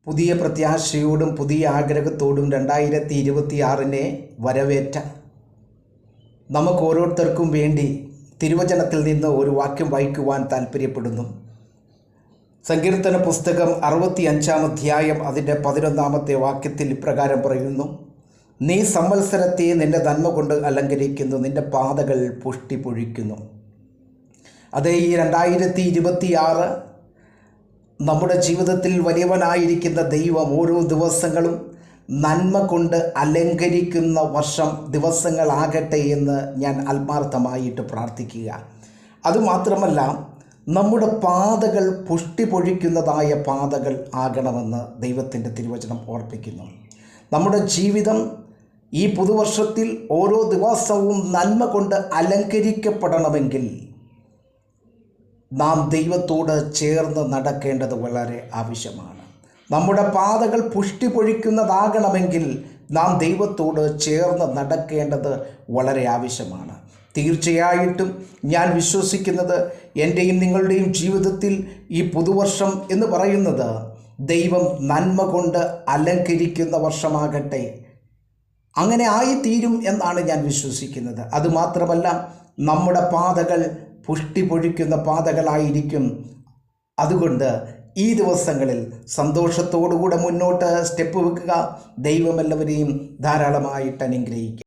പുതിയ പ്രത്യാശയോടും പുതിയ ആഗ്രഹത്തോടും 2026 വരവേറ്റ നമുക്ക് ഓരോരുത്തർക്കും വേണ്ടി തിരുവചനത്തിൽ നിന്ന് ഒരു വാക്യം വായിക്കുവാൻ താല്പര്യപ്പെടുന്നു. സങ്കീർത്തന പുസ്തകം 65-ാം അധ്യായം അതിൻ്റെ 11-ാമത്തെ വാക്യത്തിൽ ഇപ്രകാരം പറയുന്നു: നീ സംവത്സരത്തെ നിൻ്റെ നന്മ കൊണ്ട് അലങ്കരിക്കുന്നു, നിൻ്റെ പാതകൾ പുഷ്ടി പൊഴിക്കുന്നു. അതേ, ഈ 2026 നമ്മുടെ ജീവിതത്തിൽ വലിയവനായിരിക്കുന്ന ദൈവം ഓരോ ദിവസങ്ങളും നന്മ കൊണ്ട് അലങ്കരിക്കുന്ന ദിവസങ്ങളാകട്ടെ എന്ന് ഞാൻ ആത്മാർത്ഥമായിട്ട് പ്രാർത്ഥിക്കുക. അതുമാത്രമല്ല, നമ്മുടെ പാതകൾ പുഷ്ടി പൊഴിക്കുന്നതായ പാതകൾ ആകണമെന്ന് ദൈവത്തിൻ്റെ തിരുവചനം ഓർപ്പിക്കുന്നു. നമ്മുടെ ജീവിതം ഈ പുതുവർഷത്തിൽ ഓരോ ദിവസവും നന്മ കൊണ്ട് അലങ്കരിക്കപ്പെടണമെങ്കിൽ നാം ദൈവത്തോട് ചേർന്ന് നടക്കേണ്ടത് വളരെ ആവശ്യമാണ്. നമ്മുടെ പാതകൾ പുഷ്ടി പൊഴിക്കുന്നതാകണമെങ്കിൽ നാം ദൈവത്തോട് ചേർന്ന് നടക്കേണ്ടത് വളരെ ആവശ്യമാണ്. തീർച്ചയായിട്ടും ഞാൻ വിശ്വസിക്കുന്നത് എൻ്റെയും നിങ്ങളുടെയും ജീവിതത്തിൽ ഈ പുതുവർഷം എന്ന് പറയുന്നത് ദൈവം നന്മ കൊണ്ട് അലങ്കരിക്കുന്ന വർഷമാകട്ടെ, അങ്ങനെ ആയിത്തീരും എന്നാണ് ഞാൻ വിശ്വസിക്കുന്നത്. അതുമാത്രമല്ല, നമ്മുടെ പാതകൾ പുഷ്ടി പൊഴിക്കുന്ന പാതകളായിരിക്കും. അതുകൊണ്ട് ഈ ദിവസങ്ങളിൽ സന്തോഷത്തോടുകൂടെ മുന്നോട്ട് സ്റ്റെപ്പ് വെക്കുക. ദൈവം എല്ലാവരെയും ധാരാളമായിട്ട് അനുഗ്രഹിക്കും.